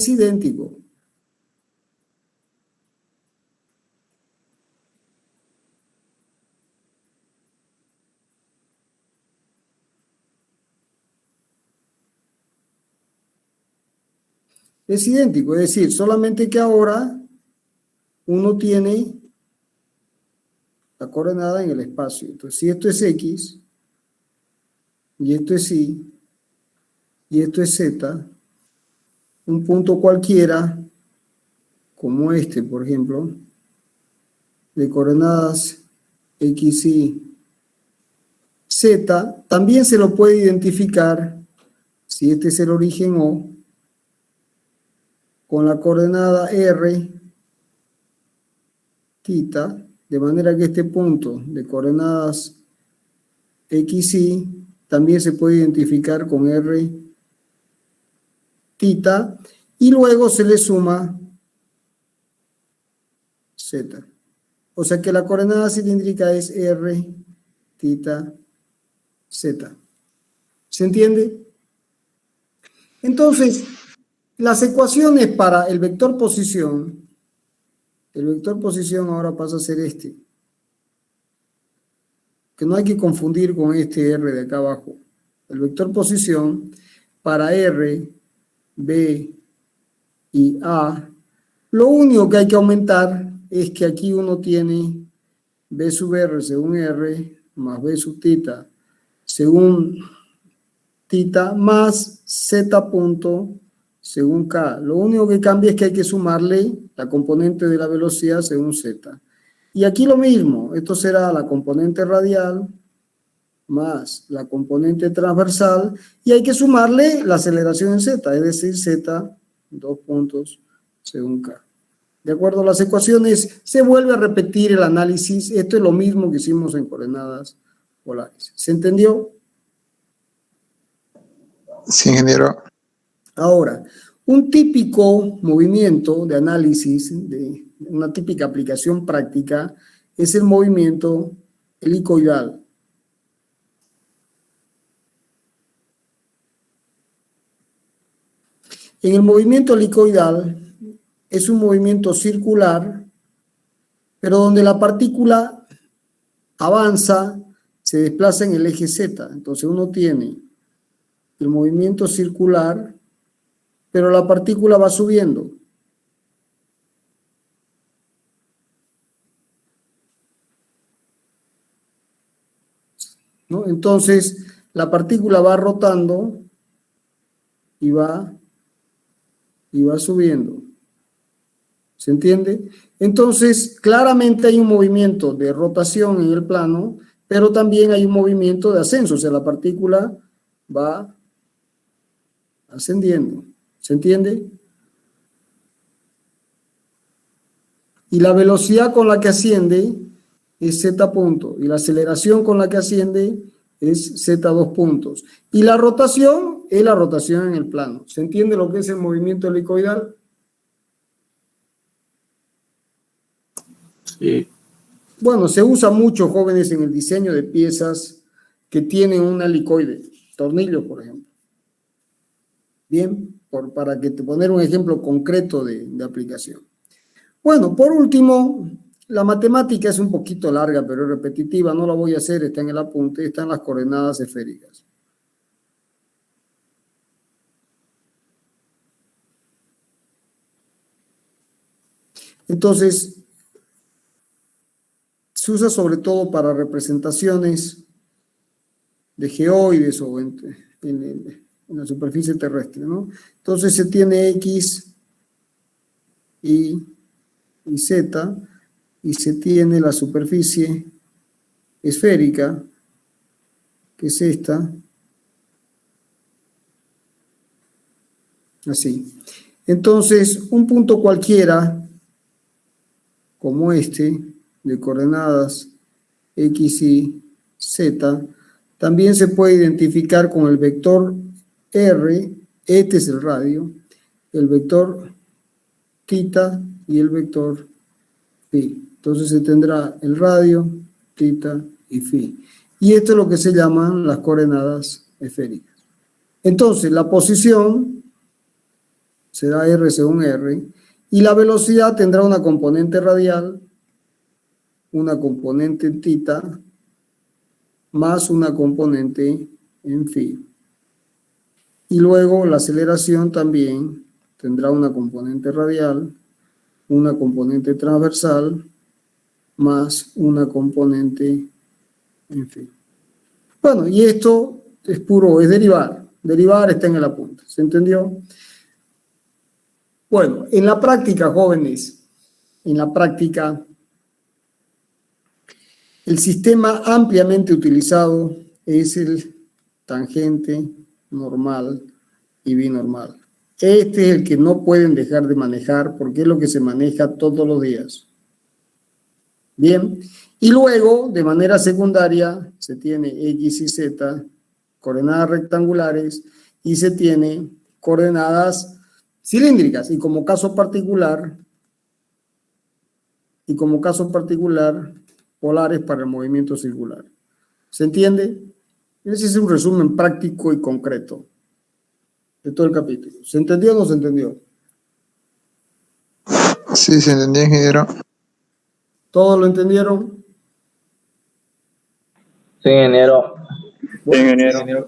es idéntico. Es idéntico, es decir, solamente que ahora uno tiene la coordenada en el espacio. Entonces, si esto es X, y esto es Y, y esto es Z, un punto cualquiera, como este, por ejemplo, de coordenadas X, Y, Z, también se lo puede identificar, si este es el origen O, con la coordenada R, θ, de manera que este punto de coordenadas X, Y, también se puede identificar con R, θ, y luego se le suma Z. O sea que la coordenada cilíndrica es R, θ, Z. ¿Se entiende? Entonces, las ecuaciones para el vector posición ahora pasa a ser este, que no hay que confundir con este R de acá abajo. El vector posición para R, B y A, lo único que hay que aumentar es que aquí uno tiene B sub R según R más B sub θ según θ más Z punto según K. Lo único que cambia es que hay que sumarle la componente de la velocidad según Z. Y aquí lo mismo, esto será la componente radial más la componente transversal y hay que sumarle la aceleración en Z, es decir, Z, 2 puntos según K. De acuerdo a las ecuaciones, se vuelve a repetir el análisis. Esto es lo mismo que hicimos en coordenadas polares. ¿Se entendió? Sí, ingeniero. Ahora, un típico movimiento de análisis, de una típica aplicación práctica, es el movimiento helicoidal. En el movimiento helicoidal es un movimiento circular, pero donde la partícula avanza, se desplaza en el eje Z. Entonces uno tiene el movimiento circular, pero la partícula va subiendo. ¿No? Entonces la partícula va rotando y va subiendo. ¿Se entiende? Entonces, claramente hay un movimiento de rotación en el plano, pero también hay un movimiento de ascenso, o sea, la partícula va ascendiendo. ¿Se entiende? Y la velocidad con la que asciende es Z punto, y la aceleración con la que asciende es Z2 puntos. Y la rotación es la rotación en el plano. ¿Se entiende lo que es el movimiento helicoidal? Sí. Bueno, se usa mucho, jóvenes, en el diseño de piezas que tienen un helicoide, tornillos, por ejemplo. Bien, para que te poner un ejemplo concreto de aplicación. Bueno, por último, la matemática es un poquito larga, pero es repetitiva, no la voy a hacer, está en el apunte, están las coordenadas esféricas. Entonces, se usa sobre todo para representaciones de geoides o en la superficie terrestre, ¿no? Entonces se tiene X, Y Z, y se tiene la superficie esférica, que es esta, así. Entonces, un punto cualquiera, como este, de coordenadas X, Y, Z, también se puede identificar con el vector R, este es el radio, el vector θ y el vector phi. Entonces se tendrá el radio, θ y phi. Y esto es lo que se llaman las coordenadas esféricas. Entonces, la posición será R según R, y la velocidad tendrá una componente radial, una componente en θ, más una componente en φ. Y luego la aceleración también tendrá una componente radial, una componente transversal, más una componente en φ. Bueno, y esto es puro, es derivar. Derivar está en el apunte. ¿Se entendió? Bueno, en la práctica, jóvenes, en la práctica, el sistema ampliamente utilizado es el tangente normal y binormal. Este es el que no pueden dejar de manejar porque es lo que se maneja todos los días. Bien, y luego, de manera secundaria, se tiene X y Z, coordenadas rectangulares, y se tiene coordenadas cilíndricas, y como caso particular, polares para el movimiento circular. ¿Se entiende? Ese es un resumen práctico y concreto de todo el capítulo. ¿Se entendió o no se entendió? Sí, se entendió, ingeniero. ¿Todos lo entendieron? Sí, ingeniero. Bueno,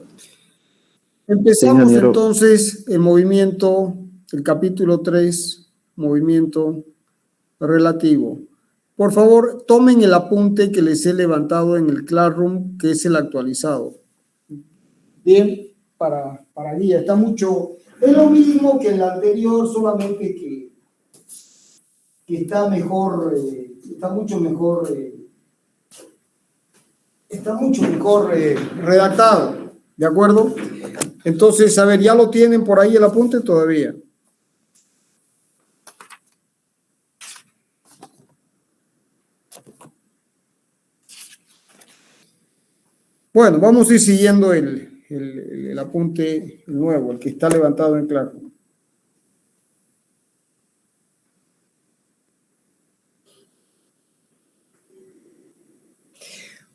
empezamos entonces el movimiento, el capítulo 3, movimiento relativo. Por favor, tomen el apunte que les he levantado en el Classroom, que es el actualizado. Bien, para guía, está mucho, es lo mismo que el anterior, solamente que está mejor, está mucho mejor redactado, ¿de acuerdo? Entonces, a ver, ¿ya lo tienen por ahí el apunte todavía? Bueno, vamos a ir siguiendo el apunte nuevo, el que está levantado en claro.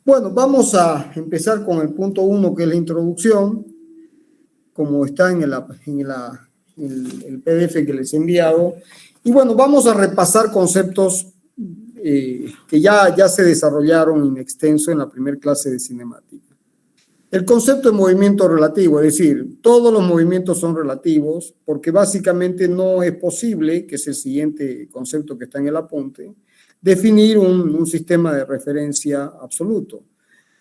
Bueno, vamos a empezar con el punto 1, que es la introducción, como está en el PDF que les he enviado. Y bueno, vamos a repasar conceptos que ya se desarrollaron en extenso en la primera clase de cinemática. El concepto de movimiento relativo, es decir, todos los movimientos son relativos, porque básicamente no es posible, que es el siguiente concepto que está en el apunte, definir un sistema de referencia absoluto.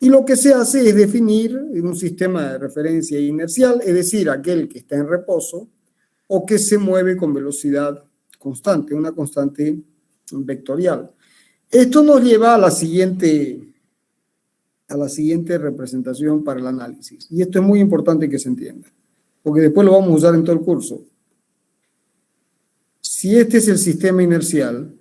Y lo que se hace es definir un sistema de referencia inercial, es decir, aquel que está en reposo o que se mueve con velocidad constante, una constante vectorial. Esto nos lleva a la siguiente representación para el análisis. Y esto es muy importante que se entienda, porque después lo vamos a usar en todo el curso. Si este es el sistema inercial,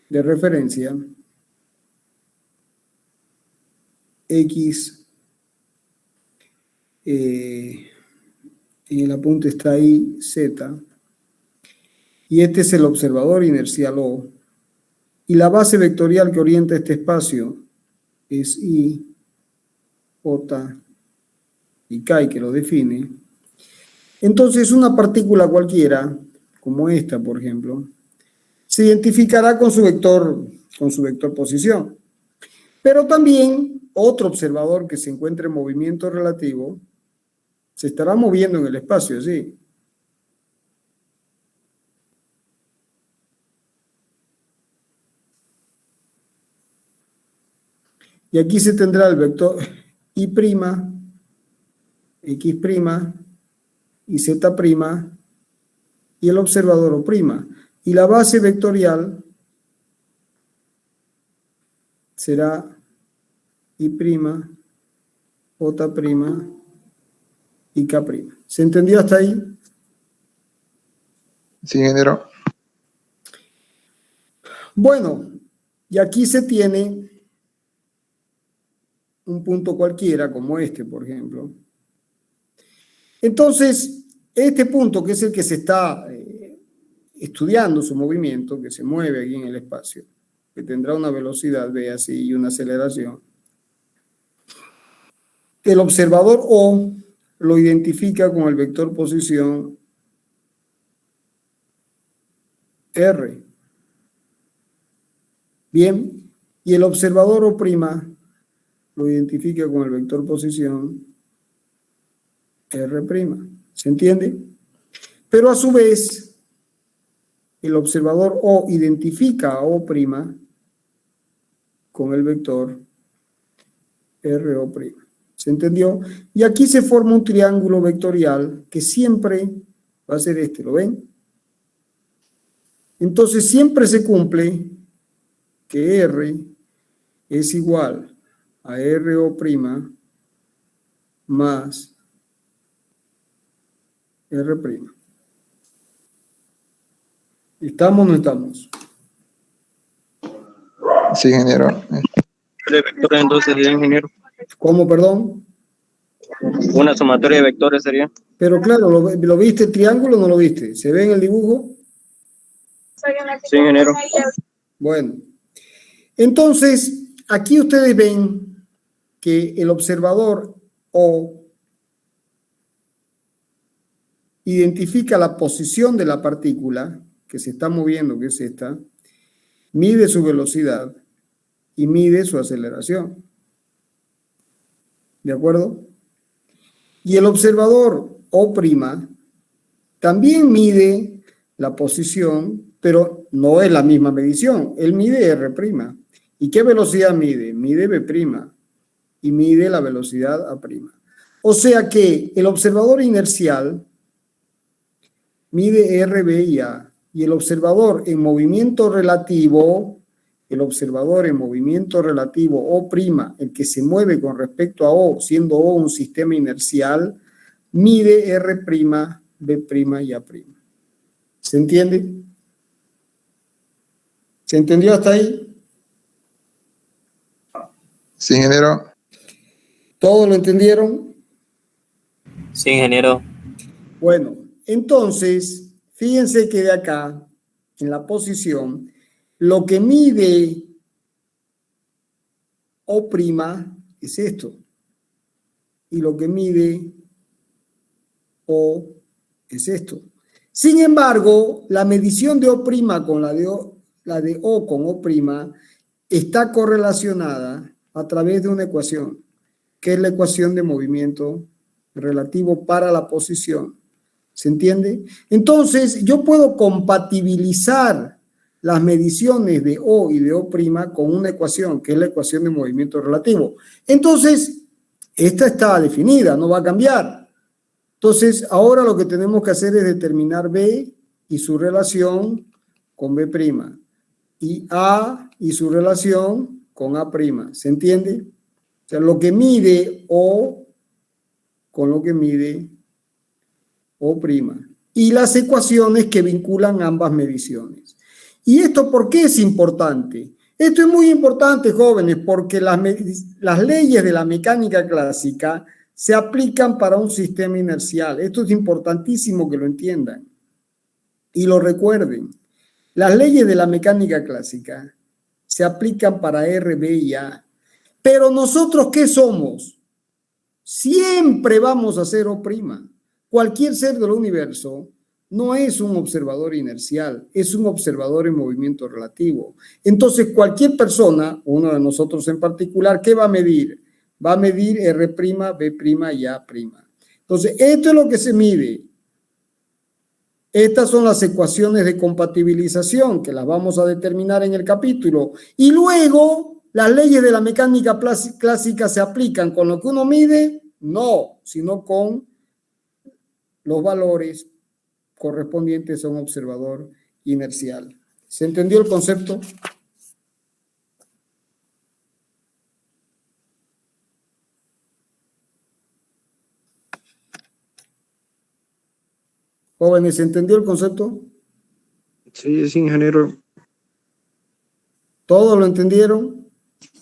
de referencia, X, en el apunte está ahí, Z, y este es el observador inercial O, y la base vectorial que orienta este espacio es I, J y K, que lo define. Entonces, una partícula cualquiera, como esta, por ejemplo, se identificará con su vector posición. Pero también otro observador que se encuentre en movimiento relativo se estará moviendo en el espacio, ¿sí? Y aquí se tendrá el vector I', X', y Z' y el observador O'. Y la base vectorial será I', J' y K'. ¿Se entendió hasta ahí? Sí, ingeniero. Bueno, y aquí se tiene un punto cualquiera, como este, por ejemplo. Entonces, este punto, que es el que se está estudiando su movimiento, que se mueve aquí en el espacio, que tendrá una velocidad v así y una aceleración, el observador O lo identifica con el vector posición R. Bien, y el observador O' lo identifica con el vector posición R'. ¿Se entiende? Pero a su vez, el observador O identifica a O' con el vector RO'. ¿Se entendió? Y aquí se forma un triángulo vectorial que siempre va a ser este, ¿lo ven? Entonces siempre se cumple que R es igual a RO' más R'. ¿Estamos o no estamos? Sí, ingeniero. De vectores entonces sería, ingeniero. ¿Cómo, perdón? Una sumatoria de vectores sería. Pero claro, ¿lo viste el triángulo o no lo viste? ¿Se ve en el dibujo? Sí, ingeniero. Bueno, entonces, aquí ustedes ven que el observador O identifica la posición de la partícula que se está moviendo, que es esta, mide su velocidad y mide su aceleración. ¿De acuerdo? Y el observador O' también mide la posición, pero no es la misma medición. Él mide R'. ¿Y qué velocidad mide? Mide B' y mide la velocidad A'. O sea que el observador inercial mide R, B y A. Y el observador en movimiento relativo, O', el que se mueve con respecto a O, siendo O un sistema inercial, mide R', B' y A'. ¿Se entiende? ¿Se entendió hasta ahí? Sí, ingeniero. ¿Todos lo entendieron? Sí, ingeniero. Bueno, entonces, fíjense que de acá, en la posición, lo que mide O' es esto. Y lo que mide O es esto. Sin embargo, la medición de O' con la de O con O' está correlacionada a través de una ecuación, que es la ecuación de movimiento relativo para la posición. ¿Se entiende? Entonces, yo puedo compatibilizar las mediciones de O y de O' con una ecuación, que es la ecuación de movimiento relativo. Entonces, esta está definida, no va a cambiar. Entonces, ahora lo que tenemos que hacer es determinar B y su relación con B', y A y su relación con A'. ¿Se entiende? O sea, lo que mide O con lo que mide O'. Y las ecuaciones que vinculan ambas mediciones. ¿Y esto por qué es importante? Esto es muy importante, jóvenes, porque las leyes de la mecánica clásica se aplican para un sistema inercial. Esto es importantísimo que lo entiendan y lo recuerden. Las leyes de la mecánica clásica se aplican para R, B y A. Pero nosotros, ¿qué somos? Siempre vamos a ser O'. Cualquier ser del universo no es un observador inercial, es un observador en movimiento relativo. Entonces, cualquier persona, uno de nosotros en particular, ¿qué va a medir? Va a medir R', B' y A'. Entonces, esto es lo que se mide. Estas son las ecuaciones de compatibilización que las vamos a determinar en el capítulo. Y luego, las leyes de la mecánica clásica se aplican con lo que uno mide, no, sino con los valores correspondientes a un observador inercial. ¿Se entendió el concepto? Jóvenes, ¿se entendió el concepto? Sí, sí, ingeniero. ¿Todos lo entendieron?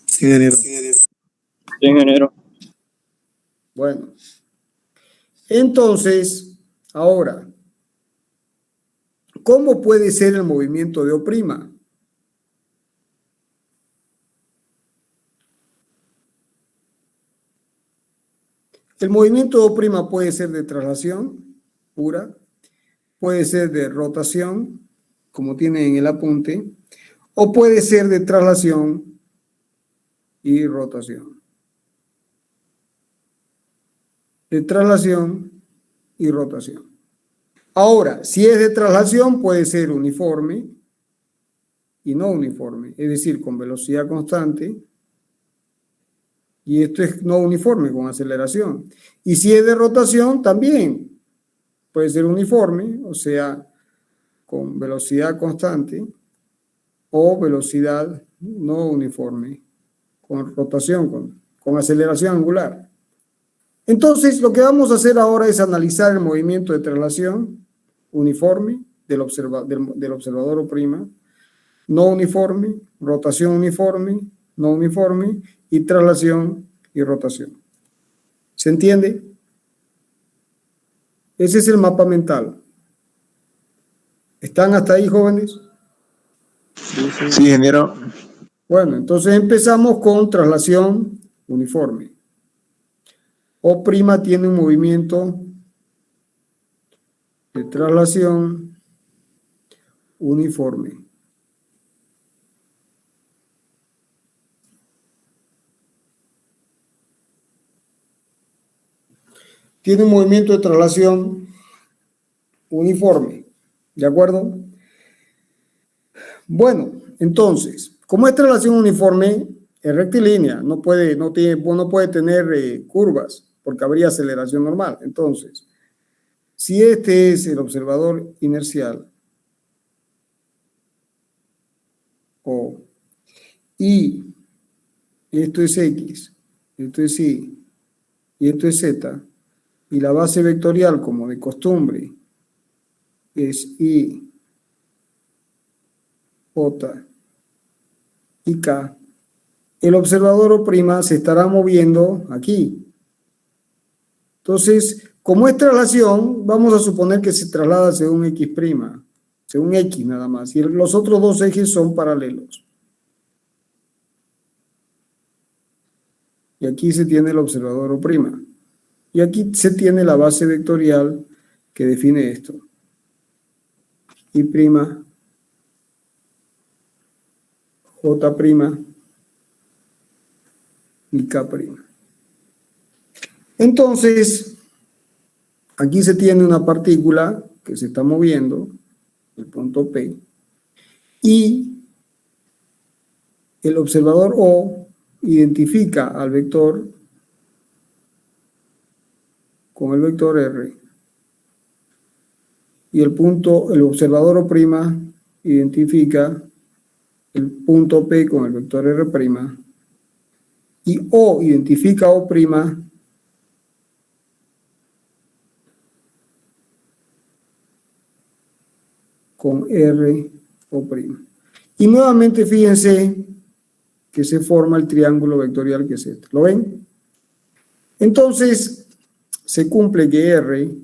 Sí, ingeniero. Sí, ingeniero. Bueno, entonces, Ahora, ¿cómo puede ser el movimiento de O'? El movimiento de O' puede ser de traslación pura, puede ser de rotación, como tiene en el apunte, o puede ser de traslación y rotación. De traslación y rotación. Ahora, si es de traslación, puede ser uniforme y no uniforme, es decir, con velocidad constante, y esto es no uniforme, con aceleración. Y si es de rotación, también puede ser uniforme, o sea, con velocidad constante, o velocidad no uniforme, con rotación, con aceleración angular. Entonces, lo que vamos a hacer ahora es analizar el movimiento de traslación uniforme del observador O', no uniforme, rotación uniforme, no uniforme, y traslación y rotación. ¿Se entiende? Ese es el mapa mental. ¿Están hasta ahí, jóvenes? Sí, ingeniero. Bueno, entonces empezamos con traslación uniforme. O' tiene un movimiento de traslación uniforme. Tiene un movimiento de traslación uniforme. ¿De acuerdo? Bueno, entonces, como es traslación uniforme, es rectilínea, no puede tener curvas, porque habría aceleración normal. Entonces, si este es el observador inercial, O, y esto es X, esto es Y, y esto es Z, y la base vectorial, como de costumbre, es I, J y K, el observador O' se estará moviendo aquí. Entonces, como es traslación, vamos a suponer que se traslada según X', según X nada más, y los otros dos ejes son paralelos. Y aquí se tiene el observador O'. Y aquí se tiene la base vectorial que define esto. Y', J' y K'. Entonces, aquí se tiene una partícula que se está moviendo, el punto P, y el observador O identifica al vector con el vector R, y el observador O' identifica el punto P con el vector R', y O identifica O' con R O'. Y nuevamente fíjense que se forma el triángulo vectorial que es este. ¿Lo ven? Entonces, se cumple que R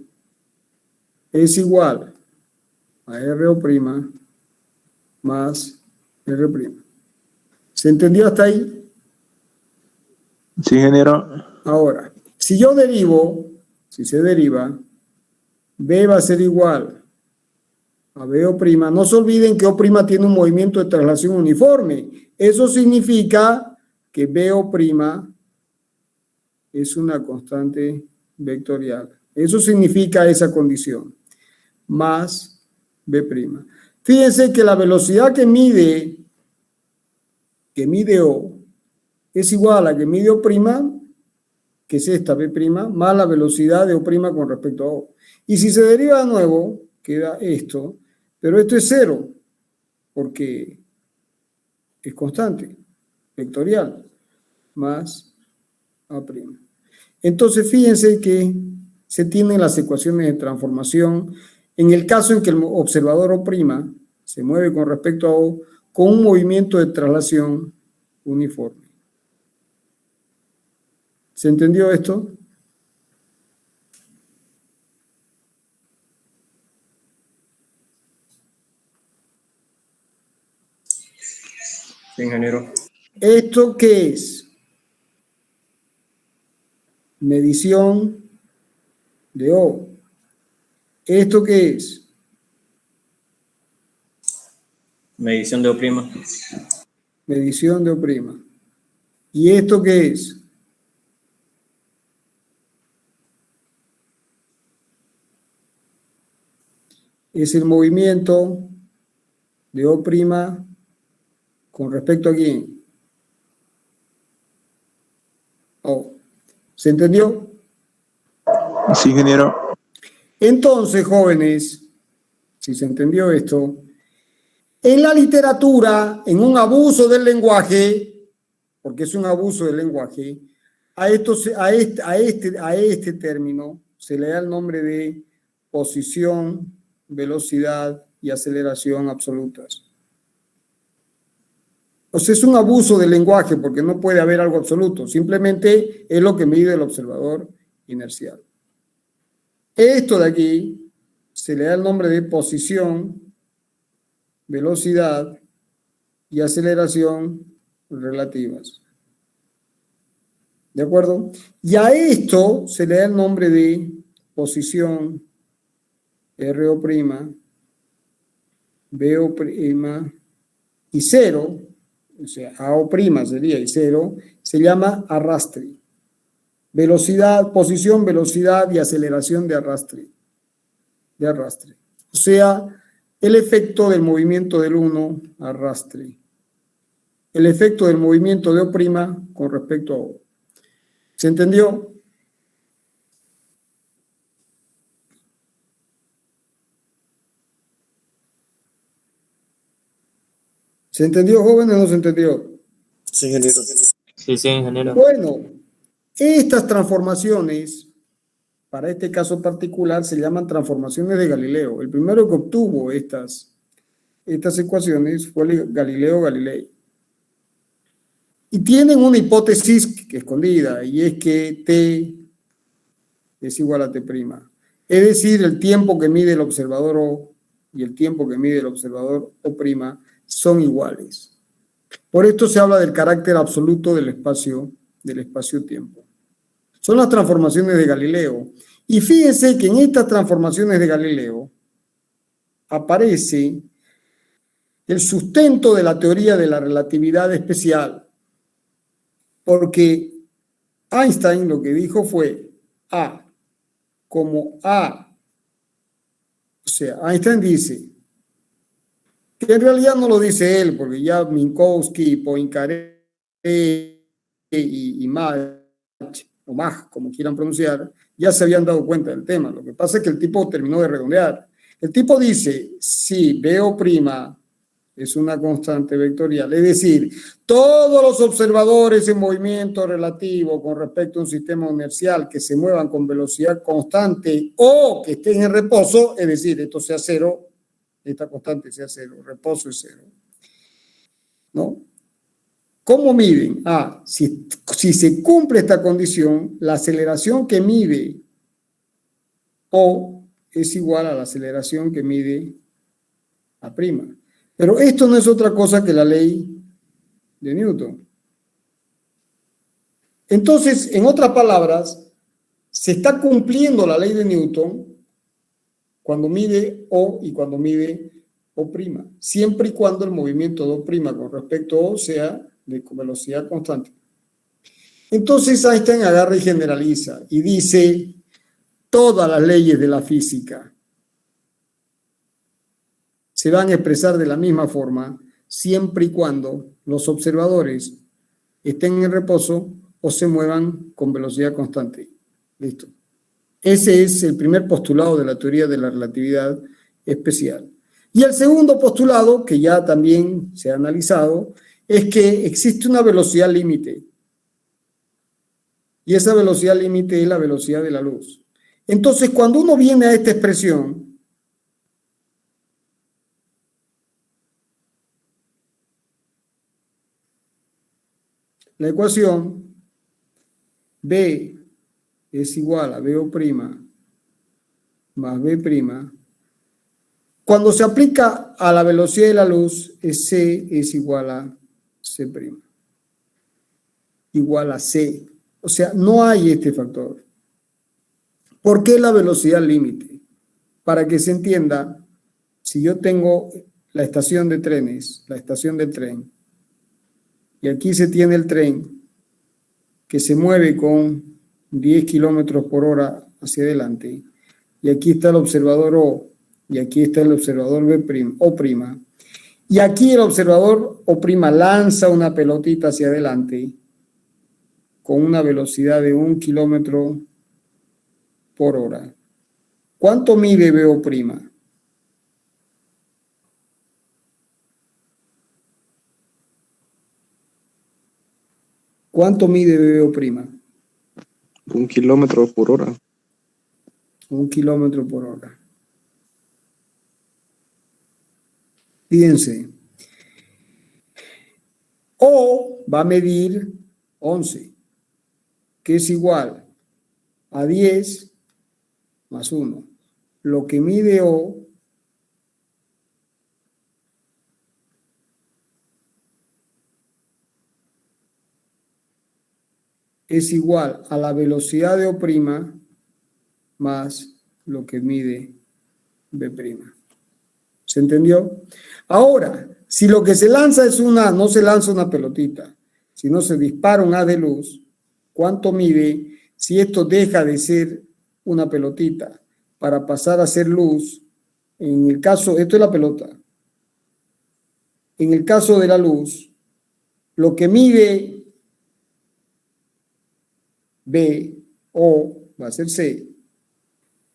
es igual a RO' más R'. ¿Se entendió hasta ahí? Sí, ingeniero. Ahora, si se deriva, B va a ser igual a BO'. No se olviden que O' tiene un movimiento de traslación uniforme. Eso significa que BO' es una constante vectorial. Eso significa esa condición. Más B'. Fíjense que la velocidad que mide O es igual a la que mide O', que es esta B', más la velocidad de O' con respecto a O. Y si se deriva de nuevo, queda esto, pero esto es cero, porque es constante, vectorial, más A'. Entonces, fíjense que se tienen las ecuaciones de transformación en el caso en que el observador O' se mueve con respecto a O con un movimiento de traslación uniforme. ¿Se entendió esto? Sí, ingeniero. ¿Esto qué es? Medición de O. ¿Esto qué es? Medición de O'. Medición de O'. ¿Y esto qué es? Es el movimiento de O' con respecto a quién. O. ¿Se entendió? Sí, ingeniero. Entonces, jóvenes, si se entendió esto, en la literatura, en un abuso del lenguaje, porque es un abuso del lenguaje, a este término se le da el nombre de posición, velocidad y aceleración absolutas. O sea, es un abuso del lenguaje porque no puede haber algo absoluto, simplemente es lo que mide el observador inercial. Esto de aquí se le da el nombre de posición, velocidad y aceleración relativas. ¿De acuerdo? Y a esto se le da el nombre de posición RO', BO' y cero, o sea, AO' sería y cero, se llama arrastre. Velocidad, posición, velocidad y aceleración de arrastre. O sea, el efecto del movimiento del 1, arrastre. El efecto del movimiento de O' con respecto a O. ¿Se entendió? ¿Se entendió, jóvenes, o no se entendió? Sí, ingeniero. Sí, ingeniero. Bueno, estas transformaciones, para este caso particular, se llaman transformaciones de Galileo. El primero que obtuvo estas ecuaciones fue Galileo Galilei. Y tienen una hipótesis escondida, y es que T es igual a T'. Es decir, el tiempo que mide el observador O y el tiempo que mide el observador O' son iguales. Por esto se habla del carácter absoluto del espacio-tiempo. Son las transformaciones de Galileo. Y fíjense que en estas transformaciones de Galileo aparece el sustento de la teoría de la relatividad especial. Porque Einstein lo que dijo fue A como A. O sea, Einstein dice, que en realidad no lo dice él, porque ya Minkowski, Poincaré y Mach, o Mach, como quieran pronunciar, ya se habían dado cuenta del tema. Lo que pasa es que el tipo terminó de redondear. El tipo dice, si BO' es una constante vectorial, es decir, todos los observadores en movimiento relativo con respecto a un sistema inercial que se muevan con velocidad constante o que estén en reposo, es decir, esto sea cero, esta constante sea cero, reposo es cero, ¿no? ¿Cómo miden? Si se cumple esta condición, la aceleración que mide O es igual a la aceleración que mide A'. Pero esto no es otra cosa que la ley de Newton. Entonces, en otras palabras, se está cumpliendo la ley de Newton cuando mide O y cuando mide O', siempre y cuando el movimiento de O' con respecto a O sea de velocidad constante. Entonces Einstein agarra y generaliza y dice todas las leyes de la física se van a expresar de la misma forma siempre y cuando los observadores estén en reposo o se muevan con velocidad constante. Listo. Ese es el primer postulado de la teoría de la relatividad especial. Y el segundo postulado, que ya también se ha analizado, es que existe una velocidad límite. Y esa velocidad límite es la velocidad de la luz. Entonces, cuando uno viene a esta expresión, la ecuación B es igual a BO' más B'. Cuando se aplica a la velocidad de la luz, C es igual a 0. C', igual a C. O sea, no hay este factor. ¿Por qué la velocidad límite? Para que se entienda, si yo tengo la estación de trenes, la estación del tren, y aquí se tiene el tren que se mueve con 10 kilómetros por hora hacia adelante, y aquí está el observador O, y aquí está el observador B', O', y aquí el observador O' lanza una pelotita hacia adelante con una velocidad de 1 kilómetro por hora. ¿Cuánto mide BO'? ¿Cuánto mide BO'? 1 kilómetro por hora. 1 kilómetro por hora. Fíjense. O va a medir 11, que es igual a 10 más 1. Lo que mide O es igual a la velocidad de O' más lo que mide B'. ¿Se entendió? Ahora, si lo que se lanza es no se lanza una pelotita, sino se dispara un haz de luz, ¿cuánto mide si esto deja de ser una pelotita para pasar a ser luz? En el caso, esto es la pelota. En el caso de la luz, lo que mide B, O, va a ser C.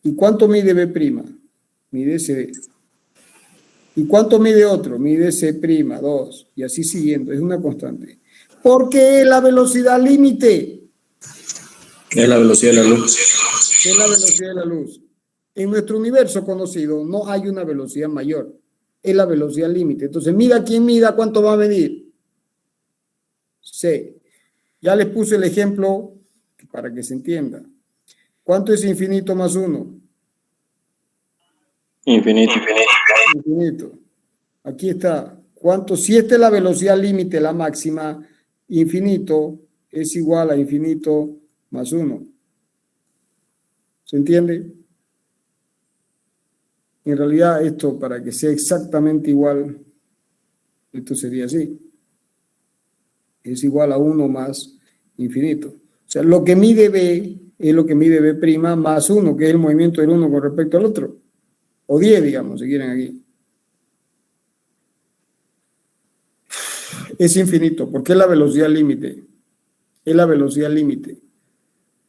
¿Y cuánto mide B'? Mide C. ¿Y cuánto mide otro? Mide C', 2, y así siguiendo, es una constante. ¿Por qué la velocidad límite? Es la velocidad de la luz. Es la velocidad de la luz. En nuestro universo conocido no hay una velocidad mayor, es la velocidad límite. Entonces, mida quien mida, ¿cuánto va a medir? C. Ya les puse el ejemplo para que se entienda. ¿Cuánto es infinito más 1? Infinito. Infinito. Aquí está. ¿Cuánto? Si esta es la velocidad límite, la máxima, infinito es igual a infinito más 1. ¿Se entiende? En realidad esto, para que sea exactamente igual, esto sería así. Es igual a 1 más infinito. O sea, lo que mide B es lo que mide B' más 1, que es el movimiento del 1 con respecto al otro. O 10, digamos, si quieren aquí. Es infinito, porque es la velocidad límite. Es la velocidad límite.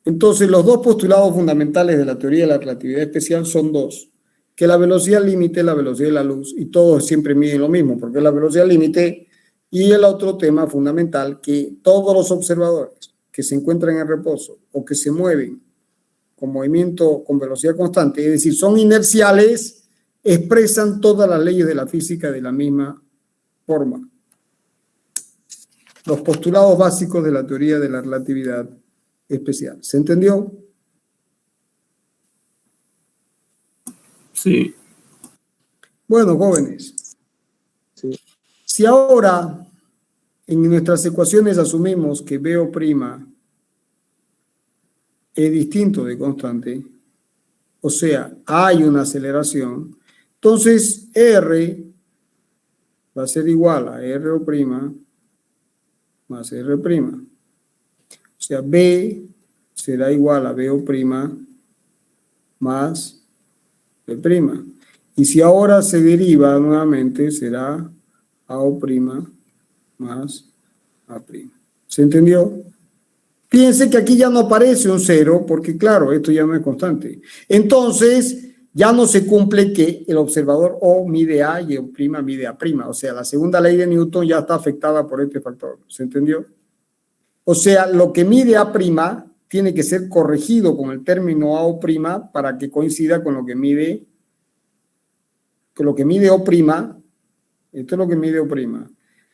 Entonces, los dos postulados fundamentales de la teoría de la relatividad especial son dos. Que la velocidad límite es la velocidad de la luz, y todos siempre miden lo mismo, porque es la velocidad límite. Y el otro tema fundamental, que todos los observadores que se encuentran en reposo o que se mueven con movimiento con velocidad constante, es decir, son inerciales, expresan todas las leyes de la física de la misma forma. Los postulados básicos de la teoría de la relatividad especial. ¿Se entendió? Sí. Bueno, jóvenes. Sí. Si ahora en nuestras ecuaciones asumimos que BO' es distinto de constante, o sea, hay una aceleración, entonces R va a ser igual a RO' más R'. O sea, B será igual a BO' más B'. Y si ahora se deriva nuevamente, será AO' más A'. ¿Se entendió? Fíjense que aquí ya no aparece un 0, porque claro, esto ya no es constante. Entonces, ya no se cumple que el observador O mide A y O' mide A'. O sea, la segunda ley de Newton ya está afectada por este factor. ¿Se entendió? O sea, lo que mide A' tiene que ser corregido con el término AO' para que coincida con lo que mide O'. Esto es lo que mide O'.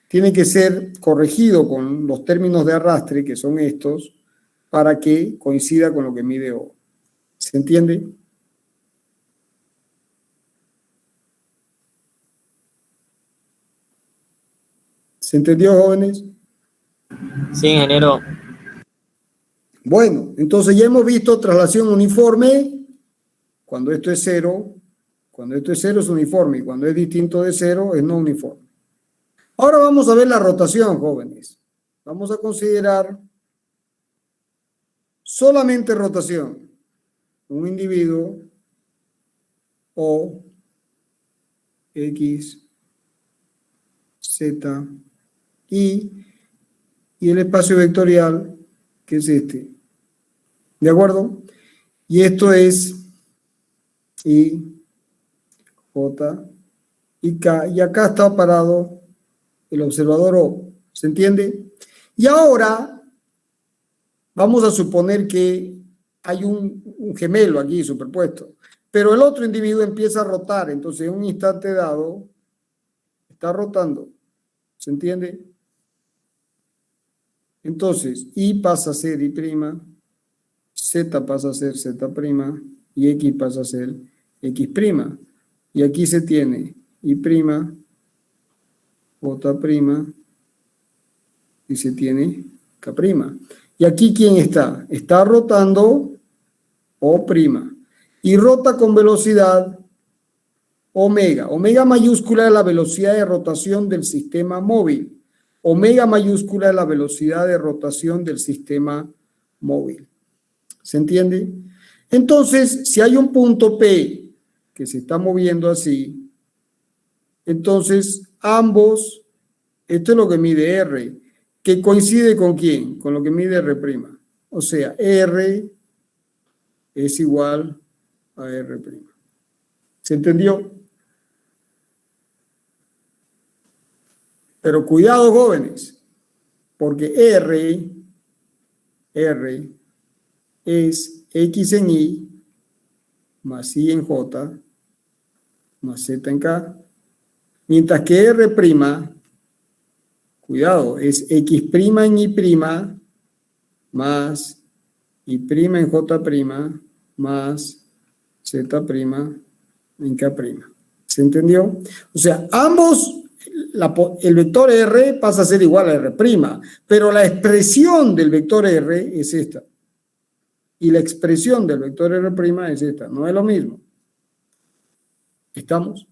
Tiene que ser corregido con los términos de arrastre, que son estos, para que coincida con lo que mide O. ¿Se entiende? ¿Se entendió, jóvenes? Sí, ingeniero. Bueno, entonces ya hemos visto traslación uniforme. Cuando esto es cero, cuando esto es cero es uniforme y cuando es distinto de cero es no uniforme. Ahora vamos a ver la rotación, jóvenes. Vamos a considerar solamente rotación. Un individuo O, X, Z, Y el espacio vectorial que es este. ¿De acuerdo? Y esto es I, J y K. Y acá está parado el observador O. ¿Se entiende? Y ahora vamos a suponer que hay un gemelo aquí superpuesto. Pero el otro individuo empieza a rotar. Entonces, en un instante dado, está rotando. ¿Se entiende? Entonces, I pasa a ser I', Z pasa a ser Z' y X pasa a ser X'. Y aquí se tiene I', J' y se tiene K'. ¿Y aquí quién está? Está rotando O'. Y rota con velocidad omega. Omega mayúscula es la velocidad de rotación del sistema móvil. Omega mayúscula es la velocidad de rotación del sistema móvil. ¿Se entiende? Entonces, si hay un punto P que se está moviendo así, entonces ambos, esto es lo que mide R, que coincide con quién, con lo que mide R'. O sea, R es igual a R'. ¿Se entendió? Pero cuidado, jóvenes, porque R es X en Y más Y en J más Z en K, mientras que R', cuidado, es X' en Y' más Y' en J' más Z' en K'. ¿Se entendió? O sea, ambos, el vector R pasa a ser igual a R', pero la expresión del vector R es esta. Y la expresión del vector R' es esta. No es lo mismo. ¿Estamos?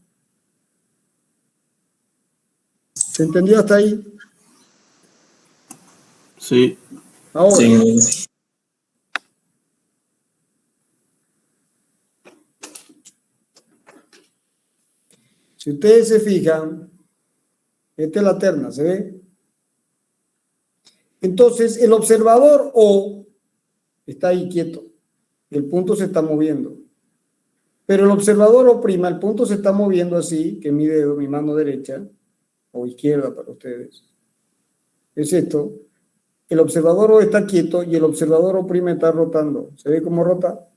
¿Se entendió hasta ahí? Sí. Ahora, Sí. si ustedes se fijan, esta es la terna, ¿se ve? Entonces, el observador O está ahí quieto. El punto se está moviendo. Pero el observador O', el punto se está moviendo así, que es mi dedo, mi mano derecha, o izquierda para ustedes. Es esto. El observador O está quieto y el observador O' está rotando. ¿Se ve cómo rota?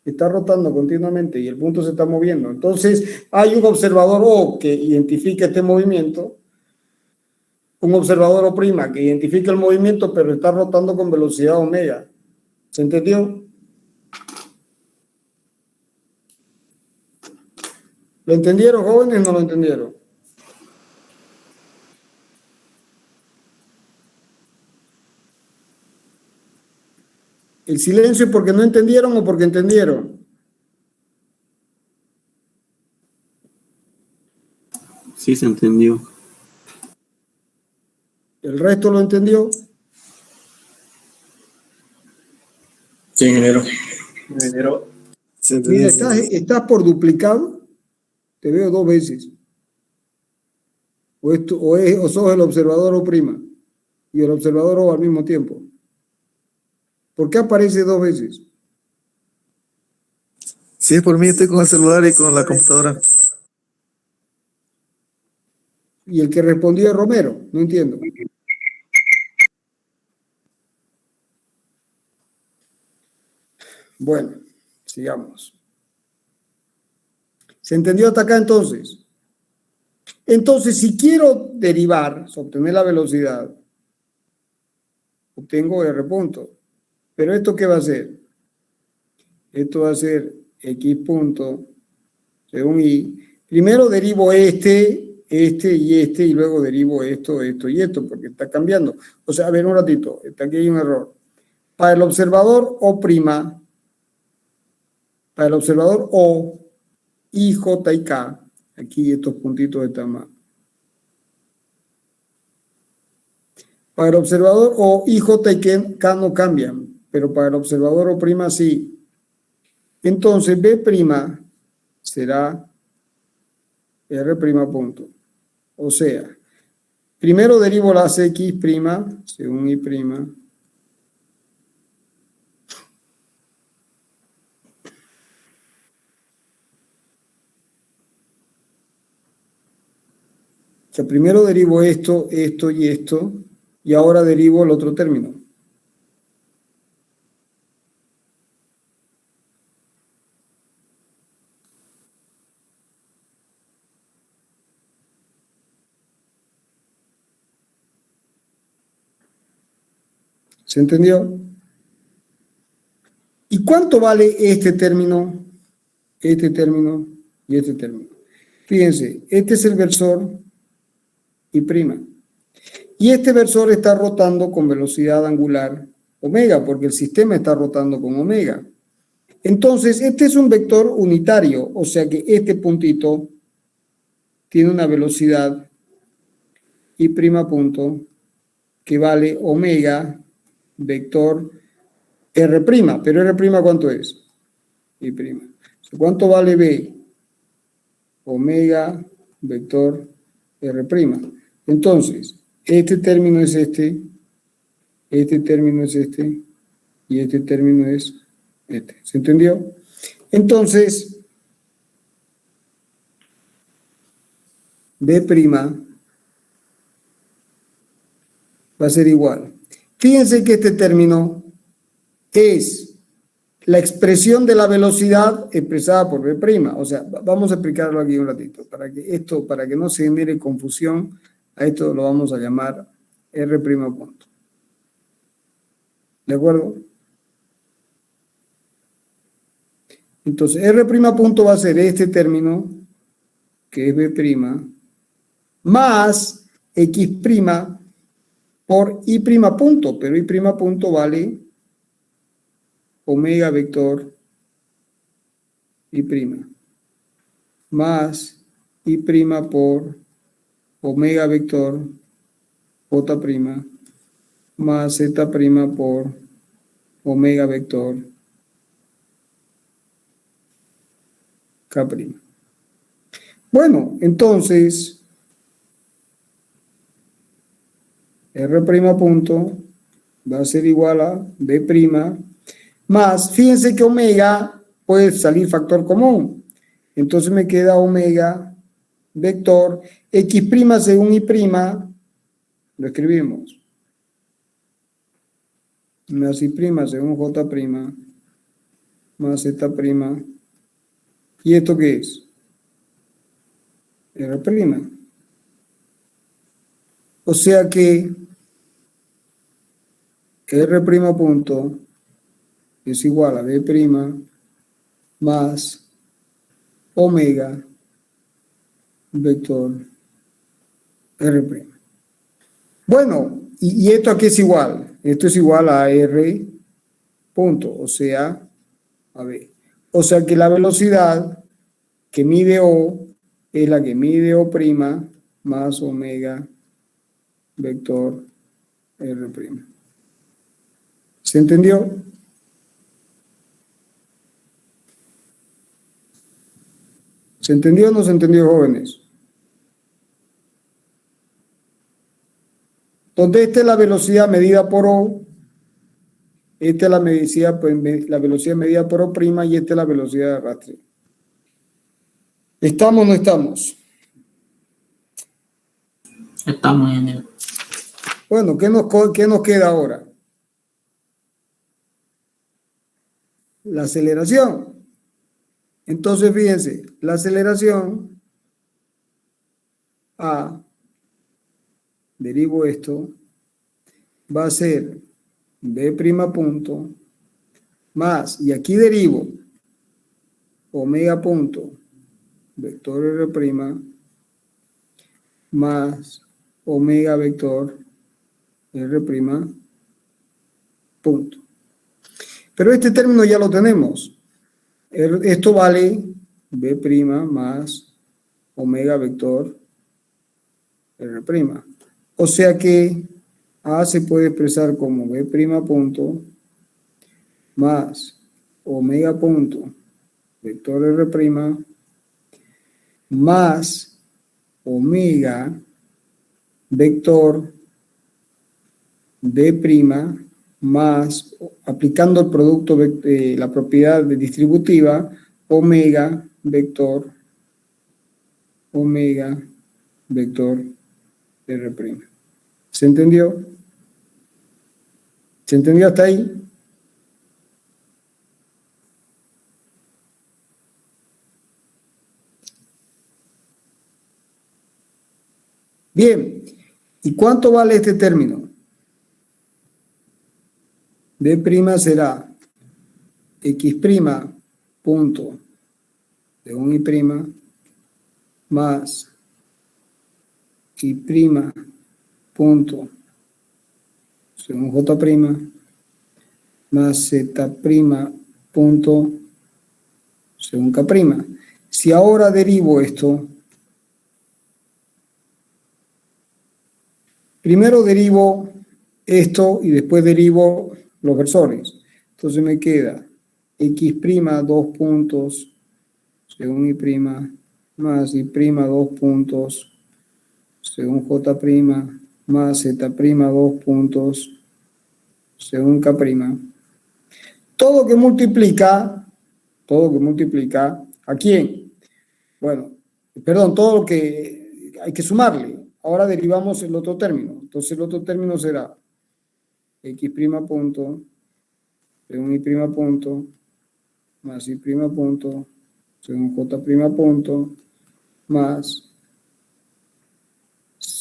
Está rotando continuamente y el punto se está moviendo. Entonces, hay un observador O que identifica este movimiento, un observador O' que identifica el movimiento, pero está rotando con velocidad omega. ¿Se entendió? ¿Lo entendieron, jóvenes, o no lo entendieron? ¿El silencio es porque no entendieron o porque entendieron? Sí, se entendió. ¿El resto lo entendió? Sí, ingeniero. Ingeniero. Se Mira, entendió. estás por duplicado. Te veo 2 veces. O sos el observador O' y el observador O al mismo tiempo. ¿Por qué aparece 2 veces? Si es por mí, estoy con el celular y con la computadora. Y el que respondió es Romero. No entiendo. Bueno, sigamos. ¿Se entendió hasta acá entonces? Entonces, si quiero derivar, obtener la velocidad, obtengo R punto. ¿Pero esto qué va a ser? Esto va a ser X punto según Y. Primero derivo este y luego derivo esto y esto, porque está cambiando. O sea, a ver un ratito, aquí hay un error. Para el observador O', para el observador O, I, J y K, aquí estos puntitos están mal. Para el observador O, I, J y K no cambian, pero para el observador O' sí. Entonces, B' será R' punto. O sea, primero derivo las X' según I'. O sea, primero derivo esto y esto, y ahora derivo el otro término. ¿Se entendió? ¿Y cuánto vale este término y este término? Fíjense, este es el versor I'. Y este versor está rotando con velocidad angular omega, porque el sistema está rotando con omega. Entonces, este es un vector unitario, o sea que este puntito tiene una velocidad I' punto que vale omega vector R', pero R' ¿cuánto es? I'. ¿Cuánto vale B? Omega vector R'. Entonces, este término es este término es este, y este término es este. ¿Se entendió? Entonces, B' va a ser igual. Fíjense que este término es la expresión de la velocidad expresada por B'. O sea, vamos a explicarlo aquí un ratito. Para que no se genere confusión, a esto lo vamos a llamar R' punto. ¿De acuerdo? Entonces, R' punto va a ser este término, que es B', más X' por I' punto, pero I' punto vale omega vector I', más I' por omega vector J', más Z' por omega vector K'. Bueno, entonces, R' punto va a ser igual a B', más, fíjense que omega puede salir factor común. Entonces me queda omega vector X' según I', lo escribimos. Más I' según J', más Z'. ¿Y esto qué es? R'. O sea que R' punto es igual a B' más omega vector R'. Bueno, ¿y esto a qué es igual? Esto es igual a R punto, o sea, a ver. O sea que la velocidad que mide O es la que mide O' más omega vector R'. ¿Se entendió? ¿Se entendió o no se entendió, jóvenes? Entonces, esta es la velocidad medida por O, esta es la velocidad medida por O' y esta es la velocidad de arrastre. ¿Estamos o no estamos? Estamos, ingeniero. Bueno, ¿qué nos queda ahora? La aceleración. Entonces, fíjense, la aceleración A, derivo esto, va a ser B' punto más, y aquí derivo omega punto vector R', más omega vector R', punto. Pero este término ya lo tenemos. Esto vale B' más omega vector R'. O sea que A se puede expresar como B' punto más omega punto vector R' más omega vector B' más, aplicando el producto, la propiedad distributiva, omega vector R'. ¿Se entendió? ¿Se entendió hasta ahí? Bien, ¿y cuánto vale este término? B' será X' punto según Y' más Y' punto según J' más Z' punto según K'. Si ahora derivo esto, primero derivo esto y después derivo los versores. Entonces me queda X', 2 puntos, según Y', más Y', 2 puntos, según J', más Z', 2 puntos, según K'. Todo que multiplica, ¿a quién? Bueno, perdón, todo lo que hay que sumarle. Ahora derivamos el otro término. Entonces el otro término será X' punto, según Y' punto, más Y' punto, según J' punto, más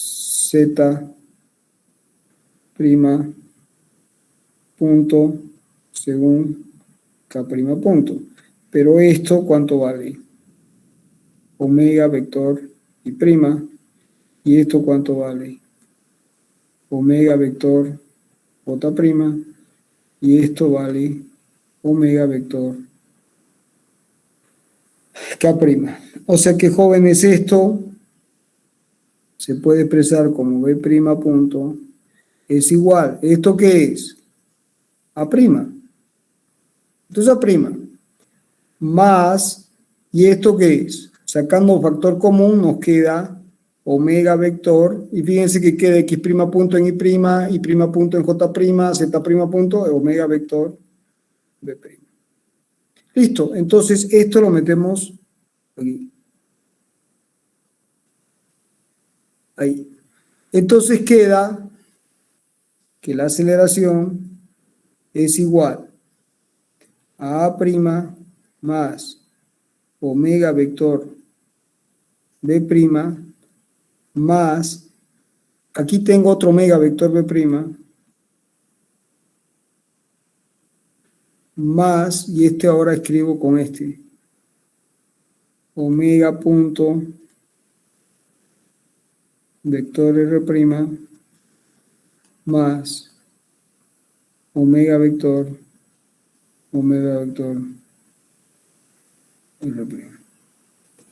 Z' punto, según K' punto. Pero esto, ¿cuánto vale? Omega vector Y'. ¿Y esto cuánto vale? Omega vector J'. Y esto vale omega vector K'. O sea que, jóvenes, esto se puede expresar como B' punto es igual. ¿Esto qué es? A'. Entonces A' más, ¿y esto qué es? Sacando factor común nos queda omega vector, y fíjense que queda X' punto en Y', Y' punto en J', Z' punto, omega vector B'. Listo, entonces esto lo metemos aquí. Ahí. Entonces queda que la aceleración es igual a A' más omega vector B' más, aquí tengo otro omega vector B', más, y este ahora escribo con este, omega punto vector R' más omega vector R'.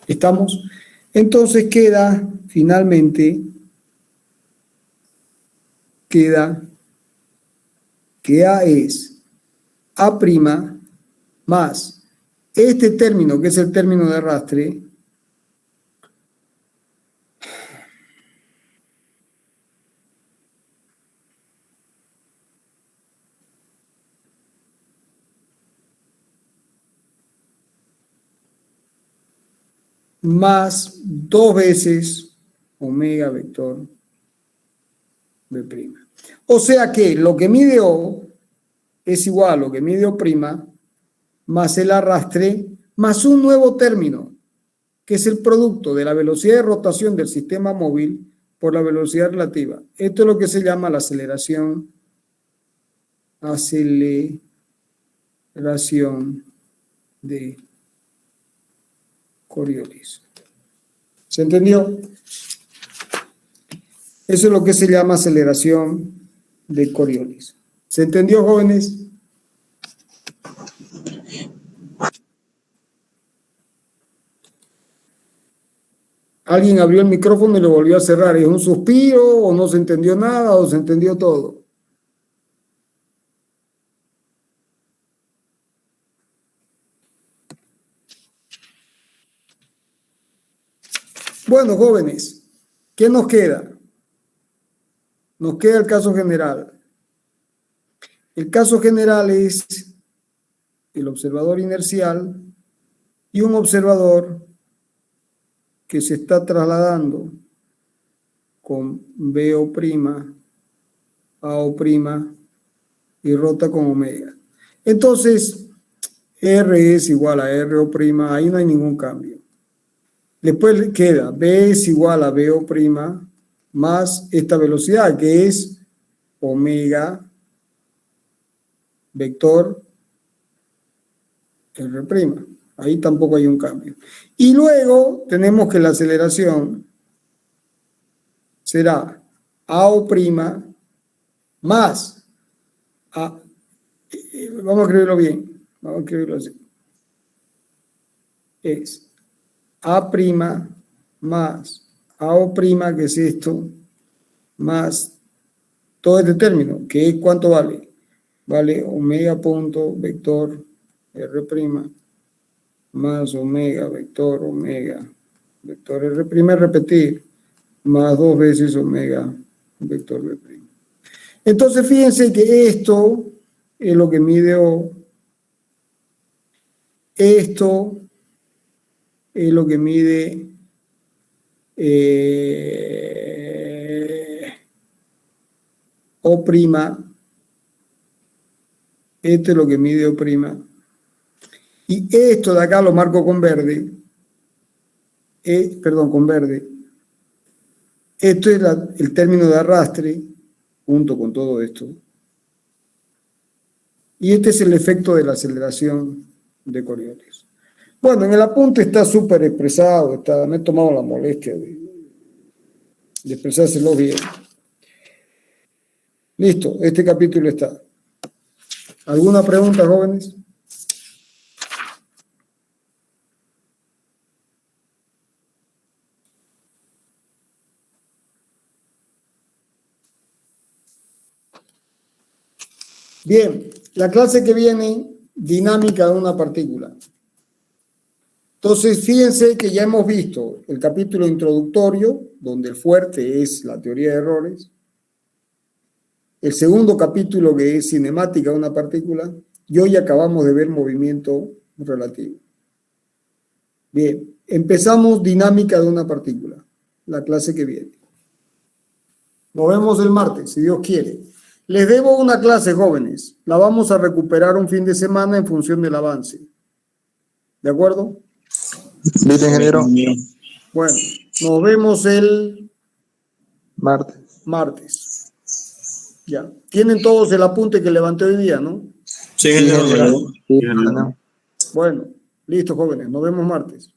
¿Estamos? Entonces queda, finalmente, queda que A es A' más este término, que es el término de arrastre, más 2 veces omega vector B'. O sea que lo que mide O es igual a lo que mide O' más el arrastre más un nuevo término, que es el producto de la velocidad de rotación del sistema móvil por la velocidad relativa. Esto es lo que se llama la aceleración de Coriolis. ¿Se entendió? Eso es lo que se llama aceleración de Coriolis. ¿Se entendió, jóvenes? Alguien abrió el micrófono y lo volvió a cerrar. ¿Es un suspiro o no se entendió nada o se entendió todo? Bueno, jóvenes, ¿qué nos queda? Nos queda el caso general. El caso general es el observador inercial y un observador que se está trasladando con BO', AO' y rota con omega. Entonces, R es igual a RO', ahí no hay ningún cambio. Después queda B es igual a BO' más esta velocidad que es omega vector R'. Ahí tampoco hay un cambio. Y luego tenemos que la aceleración será AO' más, vamos a escribirlo bien, vamos a escribirlo así. Es A' más AO', que es esto, más todo este término, que es ¿cuánto vale? Vale omega punto vector R' más omega vector R', repetir, más 2 veces omega vector B'. Entonces fíjense que esto es lo que mide O, esto es lo que mide O', esto es lo que mide O', y esto de acá lo marco con verde, con verde. Esto es el término de arrastre, junto con todo esto. Y este es el efecto de la aceleración de Coriolis. Bueno, en el apunte está súper expresado, me he tomado la molestia de expresárselo bien. Listo, este capítulo está. ¿Alguna pregunta, jóvenes? Bien, la clase que viene, dinámica de una partícula. Entonces, fíjense que ya hemos visto el capítulo introductorio, donde el fuerte es la teoría de errores. El segundo capítulo, que es cinemática de una partícula. Y hoy acabamos de ver movimiento relativo. Bien, empezamos dinámica de una partícula, la clase que viene. Nos vemos el martes, si Dios quiere. Les debo una clase, jóvenes. La vamos a recuperar un fin de semana en función del avance. ¿De acuerdo? Listo, ingeniero. Bueno, nos vemos el Martes. Ya. Tienen todos el apunte que levanté hoy día, ¿no? Sí, ingeniero. Sí, ingeniero. Bueno, listo, jóvenes. Nos vemos martes.